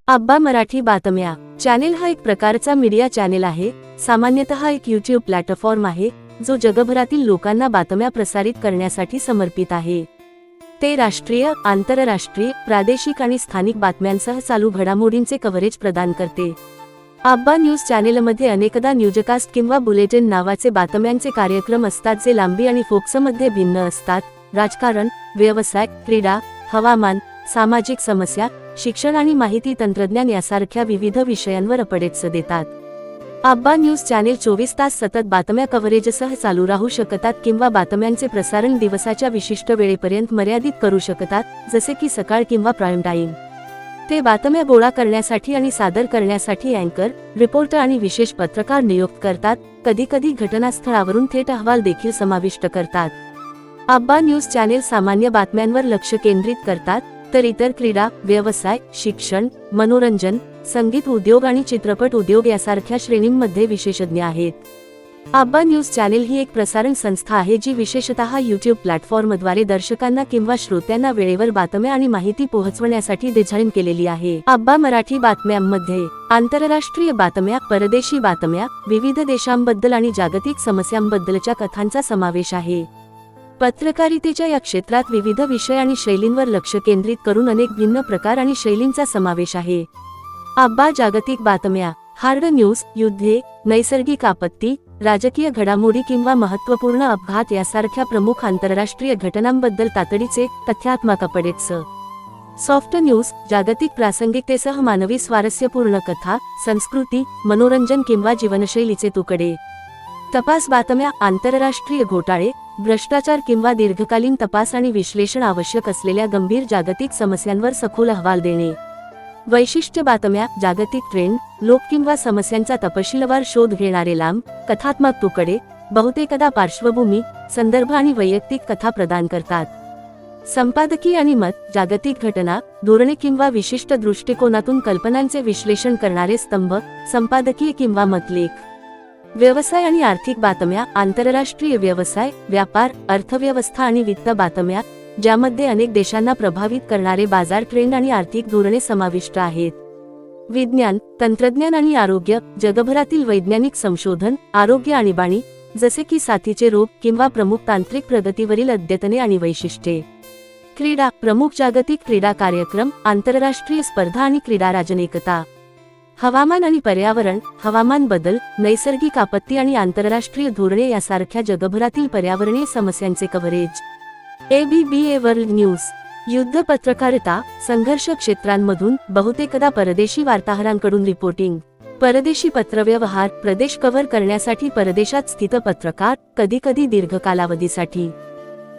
आब्बा मराठी बातम्या चॅनेल हा एक प्रकारचा मीडिया चॅनेल आहे। सामान्यतः एक यूट्यूब प्लॅटफॉर्म आहे जो जगभरातील लोकांना बातम्या प्रसारित करण्यासाठी समर्पित आहे। ते राष्ट्रीय, आंतरराष्ट्रीय, प्रादेशिक आणि स्थानिक बातम्यांसह चालू घडामोडींचे कव्हरेज प्रदान करते। आब्बा न्यूज चॅनेलमध्ये अनेकदा न्यूजकास्ट किंवा बुलेटिन नावाचे बातम्यांचे कार्यक्रम असतात जे लांबी आणि फोकसमध्ये भिन्न असतात। राजकारण, व्यवसाय, क्रीडा, हवामान, सामाजिक समस्या, शिक्षण आणि माहिती तंत्रज्ञान यासारख्या विविध विषयांवर अपडेट्स देतात। आब्बा न्यूज चॅनेल 24 तास सतत बातम्या कव्हरेजसह चालू राहू शकतात किंवा बातम्यांचे प्रसारण दिवसाच्या विशिष्ट वेळेपर्यंत मर्यादित करू शकतात, जसे की सकाळ किंवा प्राईम टाइम। ते बातम्या गोळा करण्यासाठी आणि सादर करण्यासाठी अँकर, रिपोर्टर आणि विशेष पत्रकार नियुक्त करतात। कधीकधी घटनास्थळावरून थेट अहवाल देखील समाविष्ट करतात। आब्बा न्यूज चॅनेल सामान्य बातम्यांवर लक्ष केंद्रित करतात, तर इतर क्रीडा, व्यवसाय, शिक्षण, मनोरंजन, संगीत उद्योग आणि चित्रपट उद्योग यासारख्या श्रेणींमध्ये विशेषज्ञ आहेत। आब्बा न्यूज चॅनेल ही एक प्रसारण संस्था आहे जी विशेषतः यूट्यूब प्लॅटफॉर्मद्वारे दर्शकांना किंवा श्रोत्यांना वेळेवर बातम्या आणि माहिती पोहोचवण्यासाठी डिझाईन केलेली आहे। आब्बा मराठी बातम्यांमध्ये आंतरराष्ट्रीय बातम्या, परदेशी बातम्या, विविध देशांबद्दल आणि जागतिक समस्यांबद्दलच्या कथांचा समावेश आहे। पत्रकारितेच्या या क्षेत्रात विविध विषय आणि शैलींवर लक्ष केंद्रित करून अनेक भिन्न प्रकार आणि शैलींचा समावेश आहे। आब्बा जागतिक बातम्या, हार्ड न्यूज, युद्धे, नैसर्गिक आपत्ती, राजकीय घडामोडी किंवा महत्त्वपूर्ण अपघात यासारख्या प्रमुख आंतरराष्ट्रीय घटनांबद्दल तातडीचे, तथ्यात्मक अपडेट्स। सॉफ्ट न्यूज, जागतिक प्रासंगिकतेसह मानवी स्वारस्यपूर्ण कथा, संस्कृती, मनोरंजन किंवा जीवनशैलीचे तुकडे। तपास बातम्या, आंतरराष्ट्रीय घोटाळे, भ्रष्टाचार किंवा दीर्घकालीन तपास आणि विश्लेषण आवश्यक असलेल्या गंभीर जागतिक समस्यांवर सखोल अहवाल देणे। वैशिष्ट्य बातम्या, जागतिक ट्रेंड, लोक किंवा समस्यांचा तपशीलवार शोध घेणारे लांब, कथात्मक तुकडे, बहुतेकदा पार्श्वभूमी, संदर्भ आणि वैयक्तिक कथा प्रदान करतात। संपादकीय आणि मत, जागतिक घटना, धोरणे किंवा विशिष्ट दृष्टिकोनातून कल्पनांचे विश्लेषण करणारे स्तंभ, संपादकीय किंवा मतलेख। व्यवसाय आणि आर्थिक बातम्या, आंतरराष्ट्रीय व्यवसाय, व्यापार, अर्थव्यवस्था आणि वित्त बातम्या, ज्यामध्ये अनेक देशांना प्रभावित करणारे बाजार ट्रेंड आणि आर्थिक धोरणे समाविष्ट आहेत। विज्ञान, तंत्रज्ञान आणि आरोग्य, जगभरातील वैज्ञानिक संशोधन, आरोग्य आणीबाणी, जसे की साथीचे रोग किंवा प्रमुख तांत्रिक प्रगतीवरील अद्यतने आणि वैशिष्ट्ये। क्रीडा, प्रमुख जागतिक क्रीडा कार्यक्रम, आंतरराष्ट्रीय स्पर्धा आणि क्रीडा राजनैतिकता। हवामान आणि पर्यावरण, हवामान बदल, नैसर्गिक आपत्ती आणि आंतरराष्ट्रीय धोरणे यासारख्या जगभरातील पर्यावरणीय समस्यांचे कव्हरेज। ABBA वर्ल्ड न्यूज, युद्ध पत्रकारिता, संघर्ष क्षेत्रांमधून, बहुतेकदा परदेशी वार्ताहरांकडून रिपोर्टिंग। परदेशी पत्रव्यवहार, प्रदेश कव्हर करण्यासाठी परदेशात स्थित पत्रकार, कधीकधी दीर्घ कालावधीसाठी।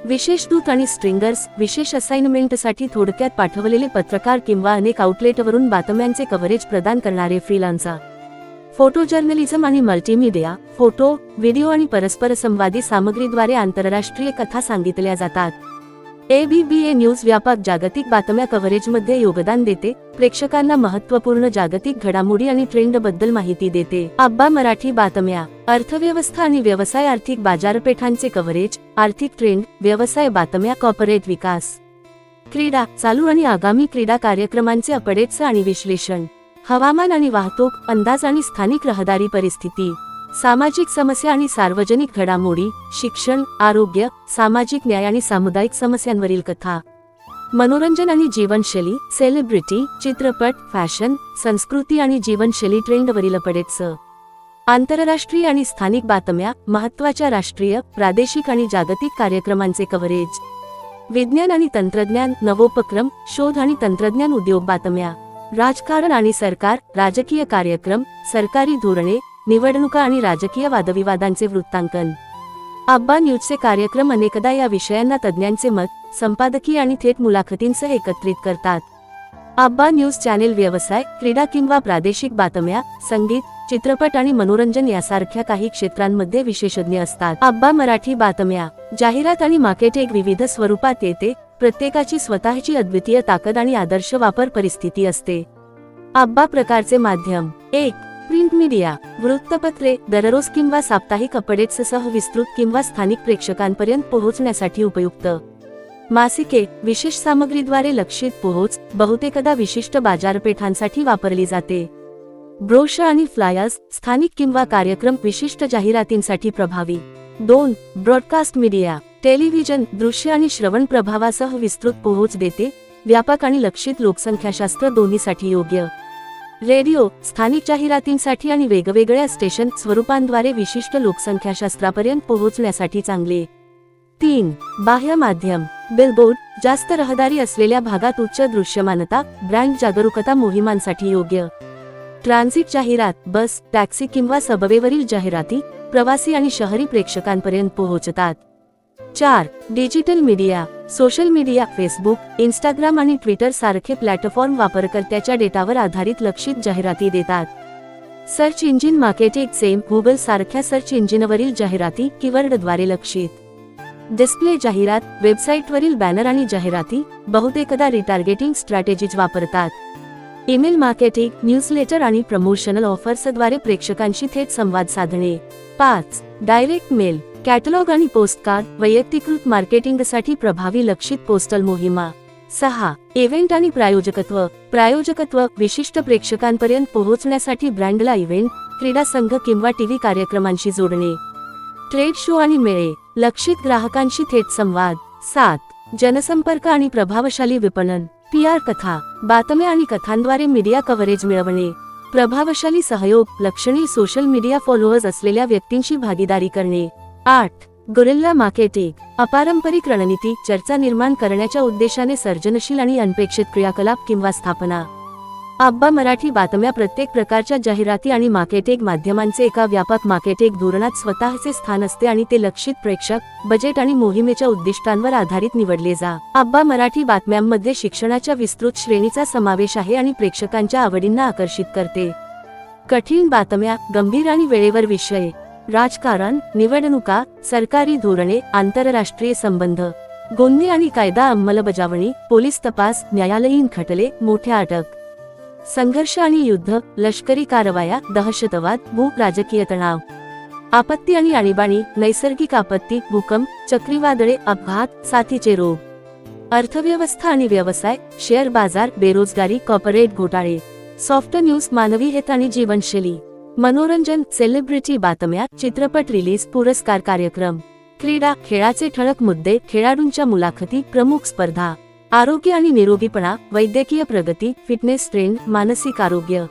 विशेष दूत आणि स्ट्रिंगर्स, विशेष असाइनमेंटसाठी थोडक्यात पाठवलेले पत्रकार किंवा अनेक आउटलेटवरून बातम्यांचे कव्हरेज प्रदान करणारे फ्रीलान्सर। फोटो जर्नलिझम आणि मल्टीमीडिया, फोटो, व्हिडिओ आणि परस्परसंवादी सामग्रीद्वारे आंतरराष्ट्रीय कथा सांगितल्या जातात। ABBA न्यूज व्यापक जागतिक बातम्या कव्हरेजमध्ये योगदान देते, प्रेक्षकांना महत्त्वपूर्ण जागतिक घडामोडी आणि ट्रेंडबद्दल माहिती देते। आब्बा मराठी बातम्या, अर्थव्यवस्था आणि व्यवसाय, आर्थिक बाजारपेठांचे कव्हरेज, आर्थिक ट्रेंड, व्यवसाय बातम्या, कॉर्पोरेट विकास। क्रीडा, चालू आणि आगामी क्रीडा कार्यक्रमांचे अपडेट्स आणि विश्लेषण। हवामान आणि वाहतूक, अंदाज आणि स्थानिक रहदारी परिस्थिती। सामाजिक समस्या आणि सार्वजनिक घडामोडी, शिक्षण, आरोग्य, सामाजिक न्याय आणि सामुदायिक समस्यांवरील कथा। मनोरंजन आणि जीवनशैली, सेलिब्रिटी, चित्रपट, फॅशन, संस्कृती आणि जीवनशैली ट्रेंडवरील अपडेट्स। आंतरराष्ट्रीय आणि स्थानिक बातम्या, महत्त्वाच्या राष्ट्रीय, प्रादेशिक आणि जागतिक कार्यक्रमांचे कव्हरेज। विज्ञान आणि तंत्रज्ञान, नवोपक्रम, शोध आणि तंत्रज्ञान उद्योग बातम्या। राजकारण आणि सरकार, राजकीय कार्यक्रम, सरकारी धोरणे, निवडणुका आणि राजकीय वादविवादांचे वृत्तांकन। आब्बा न्यूजचे कार्यक्रम अनेकदा या विषयांना तज्ज्ञांचे मत, संपादकीय आणि थेट मुलाखतींसह एकत्रित करतात। आब्बा न्यूज चॅनेल व्यवसाय, क्रीडा किंवा प्रादेशिक बातम्या, संगीत, चित्रपट आणि मनोरंजन यासारख्या काही क्षेत्रांमध्ये विशेषज्ञ असतात। आब्बा मराठी बातम्या, जाहिरात आणि मार्केटिंग विविध स्वरूपात येते, प्रत्येकाची स्वतःची अद्वितीय ताकद आणि आदर्श वापर परिस्थिती असते। आब्बा प्रकारचे माध्यम। 1. प्रिंट मीडिया, वृत्तपत्रे, दररोज किंवा साप्ताहिक अपडेट्ससह विस्तृत किंवा स्थानिक प्रेक्षकांपर्यंत पोहोचण्यासाठी उपयुक्त। मासिके विशेष सामग्रीद्वारे लक्षित पोहोच बहुतेकदा विशिष्ट बाजारपेठांसाठी वापरली जाते. ब्रोशर आणि फ्लायर्स स्थानिक किंवा कार्यक्रम विशिष्ट जाहिरातींसाठी प्रभावी. 2. ब्रॉडकास्ट मीडिया टेलिव्हिजन दृश्य आणि श्रवण प्रभावासह विस्तृत पोहोच देते, व्यापक आणि लक्षित लोकसंख्याशास्त्र दोन्हीसाठी योग्य. रेडिओ स्थानिक जाहिरातींसाठी आणि वेगवेगळ्या स्टेशन स्वरूपांद्वारे विशिष्ट लोकसंख्याशास्त्रापर्यंत पोहोचण्यासाठी चांगले. 3. बाह्य माध्यम बिलबोर्ड जास्त रहदारी असलेल्या भागात उच्च दृश्यमानता, ब्रँड जागरूकता मोहिमांसाठी योग्य. ट्रान्झिट जाहिरात बस, टॅक्सी किंवा सबवेवरील जाहिराती प्रवासी आणि शहरी प्रेक्षकांपर्यंत पोहोचतात. 4. Digital media social media Facebook, Instagram आणि ट्विटर सारखे प्लॅटफॉर्म वापरकर्त्याच्या डेटावर आधारित लक्षित जाहिराती देतात. Search engine marketing same Google सारख्या सर्च इंजिनवरील जाहिराती कीवर्डद्वारे लक्षित. डिस्प्ले जाहिरात वेबसाईटवरील बॅनर आणि जाहिराती बहुतेकदा रिटार्गेटिंग स्ट्रॅटेजीज वापरतात. ईमेल मार्केटिंग न्यूजलेटर आणि प्रमोशनल ऑफर्सद्वारे प्रेक्षकांशी थेट संवाद साधणे. 5. डायरेक्ट मेल कॅटलॉग आणि पोस्टकार्ड वैयक्तिकृत मार्केटिंगसाठी प्रभावी लक्षित पोस्टल मोहिमा. 6. इव्हेंट आणि प्रायोजकत्व विशिष्ट प्रेक्षकांपर्यंत पोहोचण्यासाठी ब्रँडला इव्हेंट, क्रीडा संघ किंवा टीव्ही कार्यक्रमांशी जोडणे. ट्रेड शो आणि मेळे लक्षित ग्राहकांशी थेट संवाद. 7. जनसंपर्क आणि प्रभावशाली विपणन PR कथा बातम्या आणि कथांद्वारे मीडिया कव्हरेज मिळवणे. प्रभावशाली सहयोग लक्षणीय सोशल मीडिया फॉलोअर्स असलेल्या व्यक्तींशी भागीदारी करणे. 8. गुरिल्ला मार्केटिंग अपारंपरिक रणनीती चर्चा निर्माण करण्याच्या उद्देशाने सर्जनशील आणि अनपेक्षित क्रियाकलाप किंवा स्थापना. आब्बा मराठी बातम्या प्रत्येक प्रकारच्या जाहिराती आणि मार्केटिंग माध्यमांचे एका व्यापक मार्केटिंग धोरणात स्वतःचे स्थान असते आणि ते लक्षित प्रेक्षक, बजेट आणि मोहिमेच्या उद्दिष्टांवर आधारित निवडले जा. आब्बा मराठी बातम्यांमध्ये शिक्षणाच्या विस्तृत श्रेणीचा समावेश आहे आणि प्रेक्षकांच्या आवडींना आकर्षित करते. कठीण बातम्या गंभीर आणि वेळेवर विषय राजकारण, निवडणुका, सरकारी धोरणे, आंतरराष्ट्रीय संबंध, गुन्हे आणि कायदा अंमलबजावणी, पोलीस तपास, न्यायालयीन खटले, मोठ्या अटक, संघर्ष आणि युद्ध, लष्करी कारवाया, दहशतवाद, भूक, राजकीय तणाव, आपत्ती आणि आणीबाणी, नैसर्गिक आपत्ती, भूकंप, चक्रीवादळे, अपघात, साथीचे रोग, अर्थव्यवस्था आणि व्यवसाय, शेअर बाजार, बेरोजगारी, कॉर्पोरेट घोटाळे, सॉफ्ट न्यूज, मानवी हित आणि जीवनशैली, मनोरंजन, सेलिब्रिटी बातम्या, चित्रपट रिलीज, पुरस्कार कार्यक्रम, क्रीडा, खेळाचे ठळक मुद्दे, खेळाडूंच्या मुलाखती, प्रमुख स्पर्धा, आरोग्य आणि निरोगीपणा, वैद्यकीय प्रगती, फिटनेस ट्रेंड, मानसिक आरोग्य,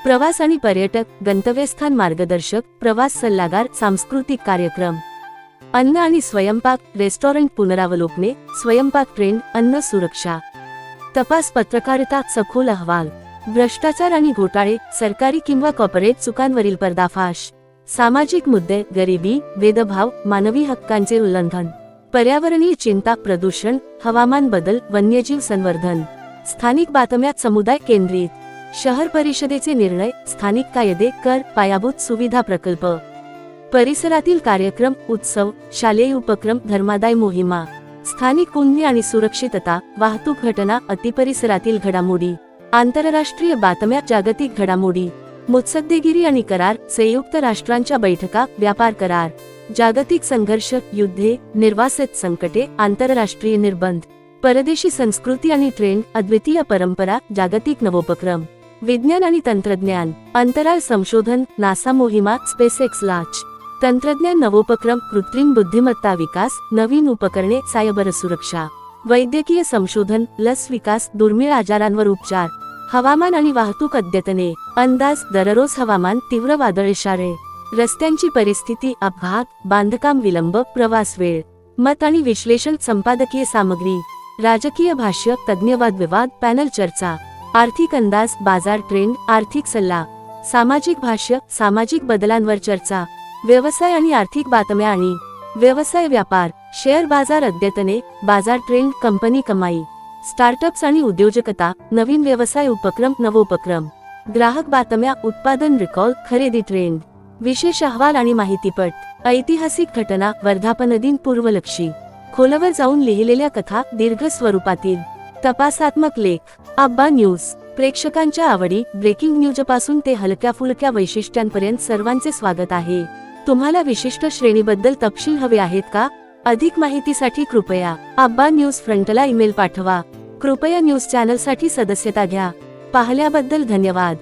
प्रवास आणि पर्यटक, गंतव्यस्थान मार्गदर्शक, प्रवास सल्लागार, सांस्कृतिक कार्यक्रम, अन्न आणि स्वयंपाक, रेस्टॉरंट पुनरावलोकने, स्वयंपाक ट्रेंड, अन्न सुरक्षा, तपास पत्रकारिता, सखोल अहवाल, भ्रष्टाचार आणि घोटाळे, सरकारी किंवा कॉर्पोरेट चुकांवरील पर्दाफाश, सामाजिक मुद्दे, गरिबी, भेदभाव, मानवी हक्कांचे उल्लंघन, पर्यावरणीय चिंता, प्रदूषण, हवामान बदल, वन्यजीव संवर्धन, स्थानिक बातम्यात समुदाय केंद्रित, शहर परिषदेचे निर्णय, स्थानिक कायदे, कर, पायाभूत सुविधा प्रकल्प, परिसरातील कार्यक्रम, उत्सव, शालेय उपक्रम, धर्मादाय मोहिमा, स्थानिक गुन्हे आणि सुरक्षितता, वाहतूक घटना, अतिपरिसरातील घडामोडी, आंतरराष्ट्रीय बातम्या, जागतिक घडामोडी, मुत्सद्देगिरी आणि करार, संयुक्त राष्ट्रांच्या बैठका, व्यापार करार, जागतिक संघर्ष, युद्धे, निर्वासित संकटे, आंतरराष्ट्रीय निर्बंध, परदेशी संस्कृती आणि ट्रेंड, अद्वितीय परंपरा, जागतिक नवोपक्रम, विज्ञान आणि तंत्रज्ञान, अंतराळ संशोधन, नासा मोहिमा, स्पेसएक्स लाँच, तंत्रज्ञान नवोपक्रम, कृत्रिम बुद्धिमत्ता विकास, नवीन उपकरणे, सायबर सुरक्षा, वैद्यकीय संशोधन, लस विकास, दुर्मिळ आजारांवर उपचार, हवामान आणि वाहतूक अद्यतने, अंदाज, दररोज हवामान, तीव्र वादळ इशारे, रस्त्यांची परिस्थिती, अपघात, बांधकाम विलंब, प्रवास वेळ, मत आणि विश्लेषण, संपादकीय सामग्री, राजकीय भाष्य, तज्ञ वादविवाद, पॅनल चर्चा, आर्थिक अंदाज, बाजार ट्रेंड, आर्थिक सल्ला, सामाजिक भाष्य, सामाजिक बदलांवर चर्चा, व्यवसाय आणि आर्थिक बातम्या आणि व्यवसाय व्यापार, शेअर बाजार अद्यतने, बाजार ट्रेंड, कंपनी कमाई, स्टार्टअप्स आणि उद्योजकता, नवीन व्यवसाय उपक्रम, नवोपक्रम, ग्राहक बातम्या, उत्पादन रिकॉल, खरेदी ट्रेंड, विशेष अहवाल आणि माहितीपट, ऐतिहासिक घटना, वर्धापनदिन, पूर्वलक्षी, खोलवर जाऊन लिहिलेल्या कथा, दीर्घ स्वरूपातील तपासात्मक लेख. आब्बा न्यूज प्रेक्षकांच्या आवडी, ब्रेकिंग न्यूजपासून ते हलक्या फुलक्या वैशिष्ट्यांपर्यंत सर्वांचे स्वागत आहे. तुम्हाला विशिष्ट श्रेणीबद्दल तपशील हवे आहेत का? अधिक माहितीसाठी कृपया आब्बा न्यूज फ्रंटला ईमेल पाठवा. कृपया न्यूज चॅनलसाठी सदस्यता घ्या. पाहिल्याबद्दल धन्यवाद.